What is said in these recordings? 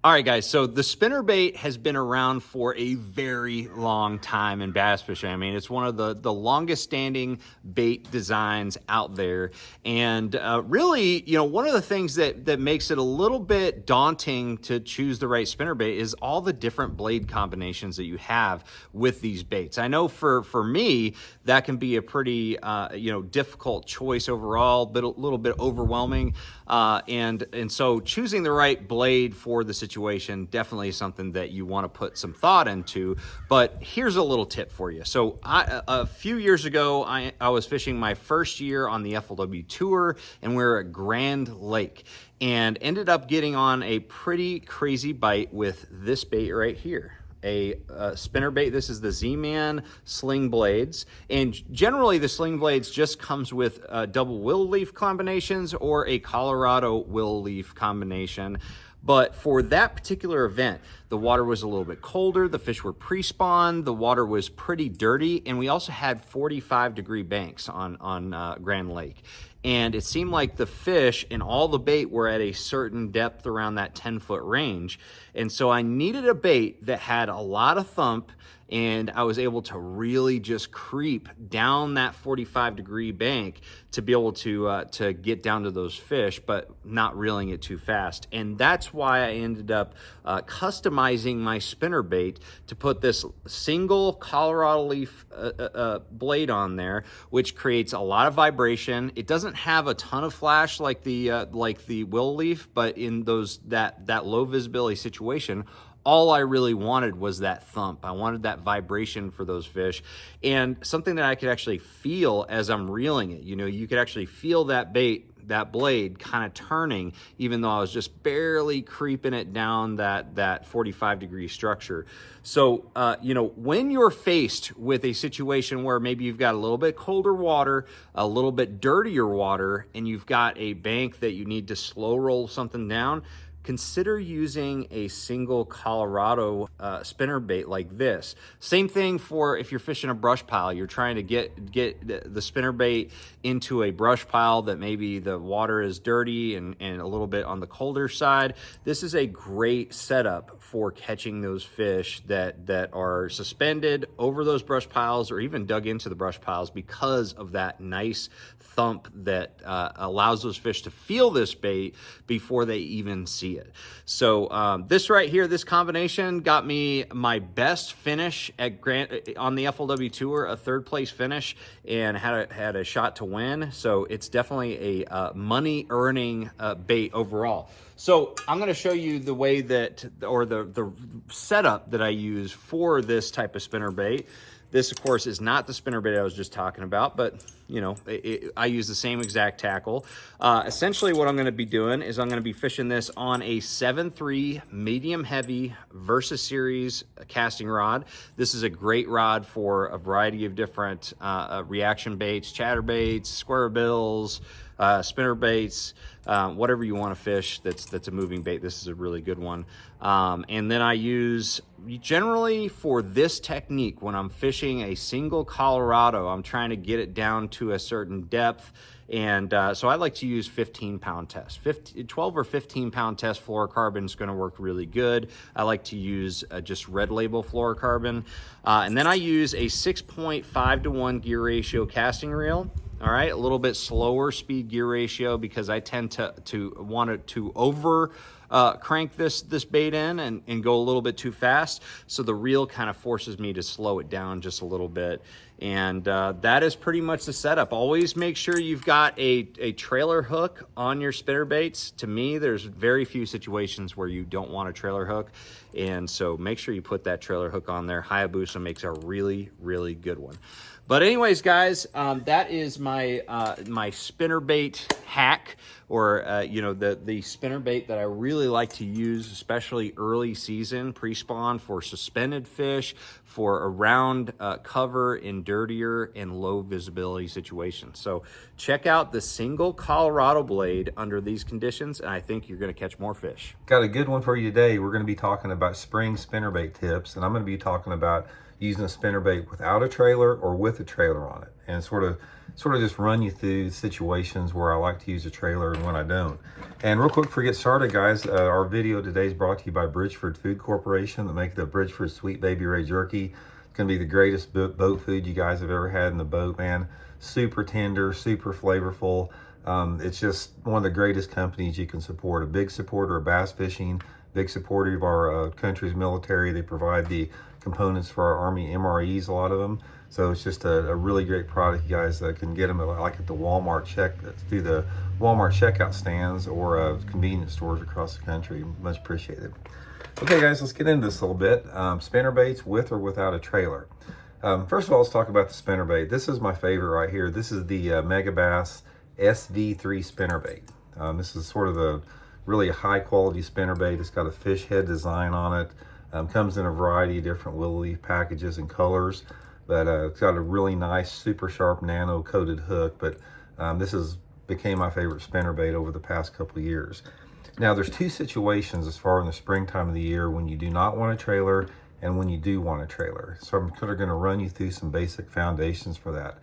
All right, guys, so the spinnerbait has been around for a very long time in bass fishing. I mean, it's one of the longest standing bait designs out there. And really, one of the things that makes it a little bit daunting to choose the right spinnerbait is all the different blade combinations that you have with these baits. I know for me, that can be a pretty, difficult choice overall, but a little bit overwhelming. And so choosing the right blade for the situation definitely is something that you want to put some thought into. But here's a little tip for you. So a few years ago, I was fishing my first year on the FLW tour, and we were at Grand Lake and ended up getting on a pretty crazy bite with this bait right here. A spinnerbait. This is the Z-Man sling blades, and generally the sling blades just comes with double willow leaf combinations or a Colorado willow leaf combination. But for that particular event, the water was a little bit colder, the fish were pre-spawn, the water was pretty dirty, and we also had 45-degree banks on Grand Lake. And it seemed like the fish and all the bait were at a certain depth around that 10-foot range. And so I needed a bait that had a lot of thump, and I was able to really just creep down that 45-degree bank to be able to get down to those fish, but not reeling it too fast. And that's why I ended up customizing my spinnerbait to put this single Colorado leaf blade on there, which creates a lot of vibration. It doesn't have a ton of flash like the willow leaf, but in that low visibility situation, all I really wanted was that thump. I wanted that vibration for those fish, and something that I could actually feel as I'm reeling it. You could actually feel that blade kind of turning, even though I was just barely creeping it down that 45-degree structure. So, when you're faced with a situation where maybe you've got a little bit colder water, a little bit dirtier water, and you've got a bank that you need to slow roll something down, consider using a single Colorado spinnerbait like this. Same thing for if you're fishing a brush pile. You're trying to get the spinnerbait into a brush pile that maybe the water is dirty and a little bit on the colder side. This is a great setup for catching those fish that are suspended over those brush piles or even dug into the brush piles because of that nice thump that allows those fish to feel this bait before they even see it. So this right here, this combination got me my best finish on the FLW Tour, a third place finish, and had a shot to win. So it's definitely a money earning bait overall. So I'm going to show you the way the setup that I use for this type of spinnerbait. This, of course, is not the spinnerbait I was just talking about, but, I use the same exact tackle. Essentially, what I'm going to be doing is I'm going to be fishing this on a 7.3 medium heavy Versus Series casting rod. This is a great rod for a variety of different reaction baits, chatterbaits, square bills, spinner baits, whatever you want to fish that's a moving bait. This is a really good one. And then I use, generally for this technique, when I'm fishing a single Colorado, I'm trying to get it down to a certain depth. And so I like to use 15-pound test. 12 or 15-pound test fluorocarbon is going to work really good. I like to use just red label fluorocarbon. And then I use a 6.5 to 1 gear ratio casting reel. All right, a little bit slower speed gear ratio because I tend to want to over crank this bait in and go a little bit too fast. So the reel kind of forces me to slow it down just a little bit. And that is pretty much the setup. Always make sure you've got a trailer hook on your spinnerbaits. To me, there's very few situations where you don't want a trailer hook. And so make sure you put that trailer hook on there. Hayabusa makes a really, really good one. But anyways, guys, that is my my spinnerbait hack, or the spinnerbait that I really like to use, especially early season, pre-spawn, for suspended fish, for around cover in dirtier and low visibility situations. So check out the single Colorado blade under these conditions, and I think you're going to catch more fish. Got a good one for you today. We're going to be talking about spring spinnerbait tips, and I'm going to be talking about using a spinnerbait without a trailer or with a trailer on it, and sort of just run you through situations where I like to use a trailer and when I don't. And real quick, before we get started, guys, our video today is brought to you by Bridgeford Food Corporation that make the Bridgeford Sweet Baby Ray Jerky. It's going to be the greatest boat food you guys have ever had in the boat, man. Super tender, super flavorful. It's just one of the greatest companies you can support. A big supporter of bass fishing, big supporter of our country's military. They provide the components for our Army MREs, a lot of them. So it's just a really great product. You guys can get them at the Walmart through the Walmart checkout stands or convenience stores across the country. Much appreciated. Okay, guys, let's get into this a little bit. Spinnerbaits with or without a trailer. First of all, let's talk about the spinnerbait. This is my favorite right here. This is the Megabass SV3 spinnerbait. This is sort of a really high quality spinnerbait. It's got a fish head design on it. Comes in a variety of different willow leaf packages and colors, but it's got a really nice, super sharp nano coated hook. But this became my favorite spinnerbait over the past couple of years. Now, there's two situations as far in the springtime of the year when you do not want a trailer and when you do want a trailer. So I'm kind of going to run you through some basic foundations for that.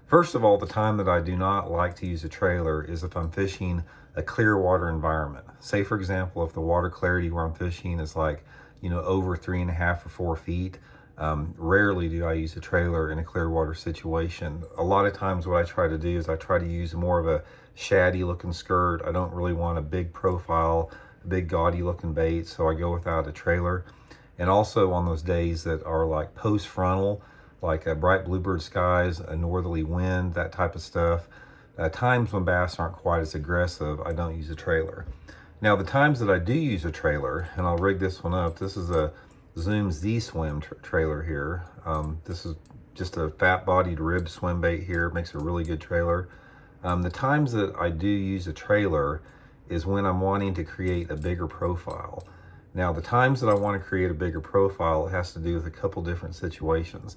First of all, the time that I do not like to use a trailer is if I'm fishing a clear water environment. Say, for example, if the water clarity where I'm fishing is like, over 3.5 or 4 feet, rarely do I use a trailer in a clear water situation. A lot of times what I try to do is I try to use more of a shaddy looking skirt. I don't really want a big profile, a big gaudy looking bait, so I go without a trailer. And also on those days that are like post frontal, like a bright bluebird skies, a northerly wind, that type of stuff, times when bass aren't quite as aggressive, I don't use a trailer. Now, the times that I do use a trailer, and I'll rig this one up, this is a Zoom Z-Swim trailer here. This is just a fat-bodied rib swim bait here. It makes a really good trailer. The times that I do use a trailer is when I'm wanting to create a bigger profile. Now, the times that I want to create a bigger profile, it has to do with a couple different situations.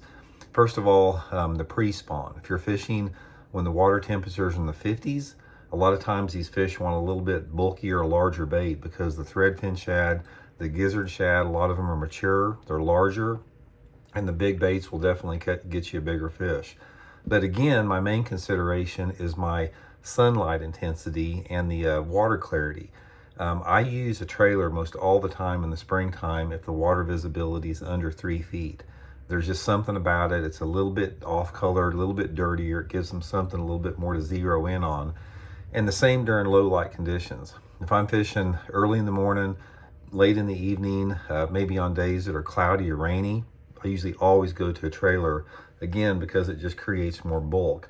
First of all, the pre-spawn. If you're fishing when the water temperature is in the 50s, a lot of times these fish want a little bit bulkier, larger bait because the threadfin shad, the gizzard shad, a lot of them are mature, they're larger, and the big baits will definitely get you a bigger fish. But again, my main consideration is my sunlight intensity and the water clarity. I use a trailer most all the time in the springtime if the water visibility is under 3 feet. There's just something about it. It's a little bit off color, a little bit dirtier. It gives them something a little bit more to zero in on. And the same during low light conditions. If I'm fishing early in the morning, late in the evening, maybe on days that are cloudy or rainy, I usually always go to a trailer, again, because it just creates more bulk.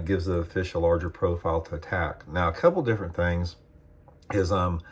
Gives the fish a larger profile to attack. Now, a couple different things is one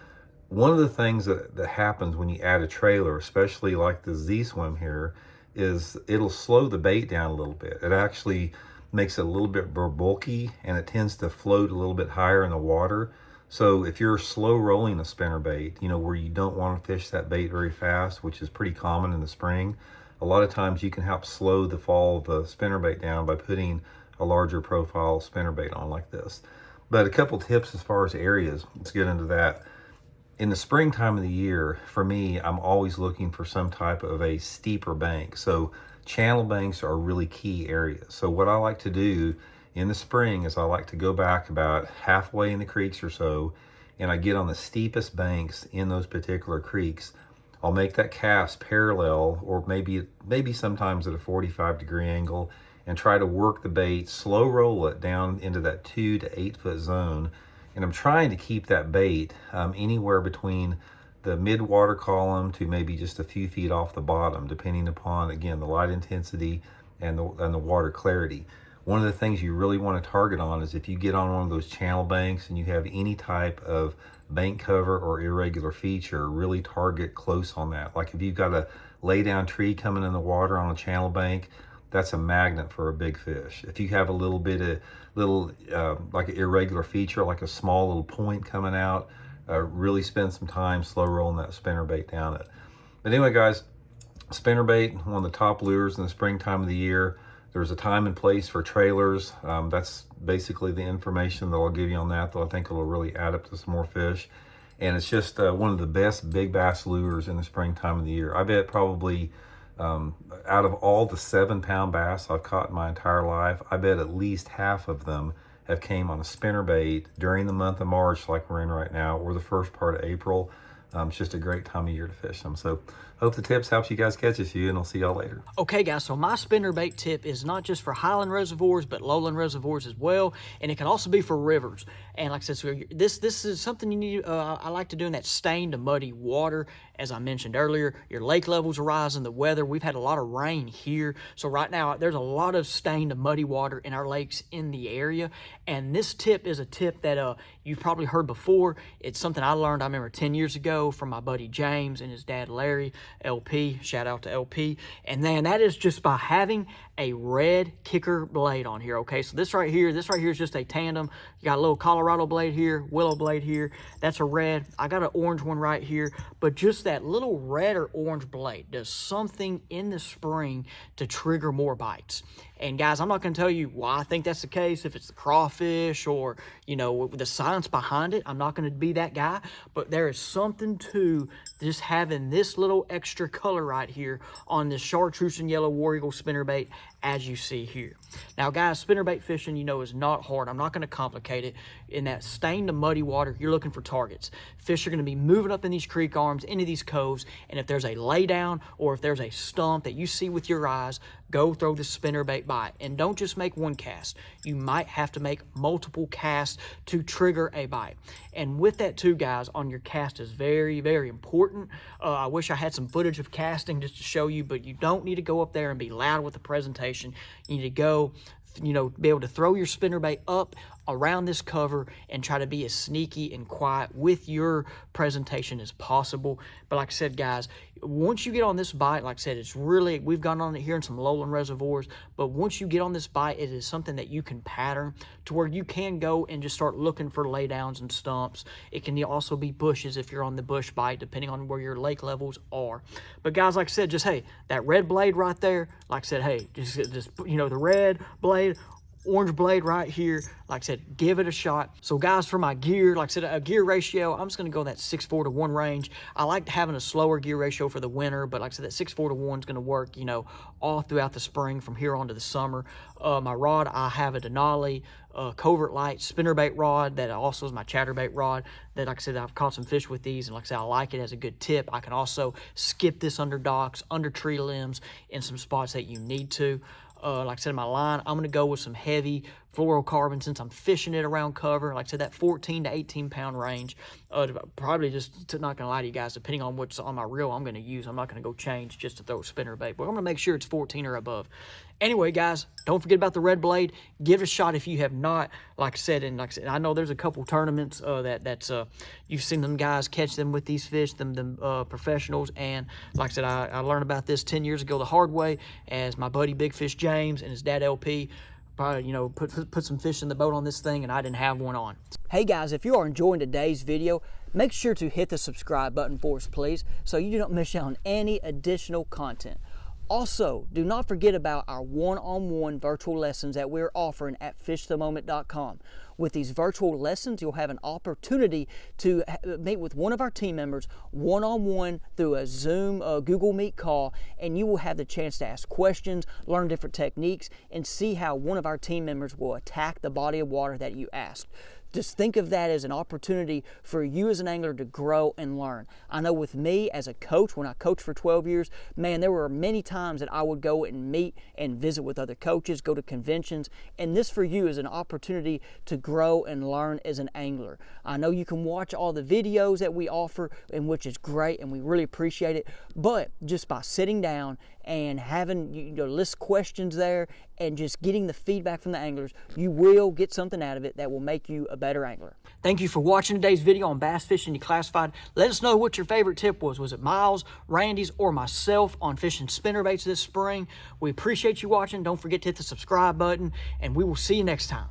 of the things that happens when you add a trailer, especially like the Z-Swim here, is it'll slow the bait down a little bit. It actually makes it a little bit more bulky, and it tends to float a little bit higher in the water. So if you're slow rolling a spinnerbait, where you don't want to fish that bait very fast, which is pretty common in the spring, a lot of times you can help slow the fall of the spinnerbait down by putting a larger profile spinnerbait on like this. But a couple tips as far as areas, let's get into that. In the springtime of the year, for me, I'm always looking for some type of a steeper bank. So channel banks are really key areas. So what I like to do in the spring is I like to go back about halfway in the creeks or so, and I get on the steepest banks in those particular creeks. I'll make that cast parallel, or maybe sometimes at a 45-degree angle, and try to work the bait, slow roll it down into that 2 to 8 foot zone. And I'm trying to keep that bait anywhere between the mid-water column to maybe just a few feet off the bottom, depending upon, again, the light intensity and the water clarity. One of the things you really want to target on is if you get on one of those channel banks and you have any type of bank cover or irregular feature, really target close on that. Like if you've got a lay down tree coming in the water on a channel bank, that's a magnet for a big fish. If you have a little bit of like an irregular feature, like a small little point coming out, really spend some time slow rolling that spinnerbait down it. But anyway, guys, spinnerbait, one of the top lures in the springtime of the year. There's a time and place for trailers. That's basically the information that I'll give you on that I think will really add up to some more fish. And it's just one of the best big bass lures in the springtime of the year. I bet probably out of all the 7-pound bass I've caught in my entire life, I bet at least half of them have came on a spinnerbait during the month of March, like we're in right now, or the first part of April. It's just a great time of year to fish them. So hope the tips helps you guys catch a few, and I'll see y'all later. Okay guys, so my spinnerbait tip is not just for highland reservoirs, but lowland reservoirs as well, and it can also be for rivers. And like I said, so this is something you need. I like to do in that stained to muddy water. As I mentioned earlier, your lake levels are rising, the weather. We've had a lot of rain here, so right now there's a lot of stained to muddy water in our lakes in the area. And this tip is a tip that you've probably heard before. It's something I learned, I remember 10 years ago from my buddy James and his dad Larry, LP. Shout out to LP. And then that is just by having a red kicker blade on here. Okay, so this right here is just a tandem. You got a little Colorado blade here, willow blade here. That's a red. I got an orange one right here, but just that little red or orange blade does something in the spring to trigger more bites. And guys, I'm not going to tell you why I think that's the case, if it's the crawfish or, you know, the science behind it. I'm not going to be that guy, but there is something to just having this little extra color right here on this chartreuse and yellow war eagle spinnerbait, as you see here. Now guys, spinnerbait fishing, you know, is not hard. I'm not going to complicate it. In that stained to muddy water, you're looking for targets. Fish are going to be moving up in these creek arms, into these coves, and if there's a lay down or if there's a stump that you see with your eyes, go throw the spinnerbait bite. And don't just make one cast. You might have to make multiple casts to trigger a bite. And with that too, guys, on your cast is very, very important. I wish I had some footage of casting just to show you, but you don't need to go up there and be loud with the presentation. You need to go, you know, be able to throw your spinnerbait up around this cover and try to be as sneaky and quiet with your presentation as possible. But like I said, guys, once you get on this bite, like I said, it's really, we've gone on it here in some lowland reservoirs, but once you get on this bite, it is something that you can pattern to where you can go and just start looking for laydowns and stumps. It can also be bushes if you're on the bush bite, depending on where your lake levels are. But guys, like I said, just, hey, that red blade right there, like I said, hey, just you know, the red blade, orange blade right here, like I said, give it a shot. So guys, for my gear, like I said, a gear ratio, I'm just going to go that 6:4 to 1 range. I like having a slower gear ratio for the winter, but like I said, that 6:4 to 1 is going to work, you know, all throughout the spring from here on to the summer. My rod, I have a Denali Kovert light spinnerbait rod that also is my chatterbait rod that, like I said, I've caught some fish with these, and like I said, I like it as a good tip. I can also skip this under docks, under tree limbs, in some spots that you need to. Like I said, in my line, I'm going to go with some heavy fluorocarbon since I'm fishing it around cover. Like I said, that 14 to 18 pound range. Probably just, not going to lie to you guys, depending on what's on my reel I'm going to use. I'm not going to go change just to throw a spinnerbait, but I'm going to make sure it's 14 or above. Anyway, guys, don't forget about the red blade. Give it a shot if you have not. Like I said, I know there's a couple tournaments that's you've seen them guys catch them with these fish, them professionals. And like I said, I learned about this 10 years ago the hard way, as my buddy Big Fish James and his dad LP probably, you know, put some fish in the boat on this thing, and I didn't have one on. Hey guys, if you are enjoying today's video, make sure to hit the subscribe button for us, please, so you don't miss out on any additional content. Also, do not forget about our one-on-one virtual lessons that we're offering at fishthemoment.com. With these virtual lessons, you'll have an opportunity to meet with one of our team members one-on-one through a Zoom, Google Meet call, and you will have the chance to ask questions, learn different techniques, and see how one of our team members will attack the body of water that you asked. Just think of that as an opportunity for you as an angler to grow and learn. I know with me as a coach, when I coached for 12 years, man, there were many times that I would go and meet and visit with other coaches, go to conventions, and this for you is an opportunity to grow and learn as an angler. I know you can watch all the videos that we offer, and which is great, and we really appreciate it, but just by sitting down and having, you know, list questions there and just getting the feedback from the anglers, you will get something out of it that will make you a better angler. Thank you for watching today's video on Bass Fishing Declassified. Let us know what your favorite tip was. Was it Miles, Randy's, or myself on fishing spinnerbaits this spring? We appreciate you watching. Don't forget to hit the subscribe button, and we will see you next time.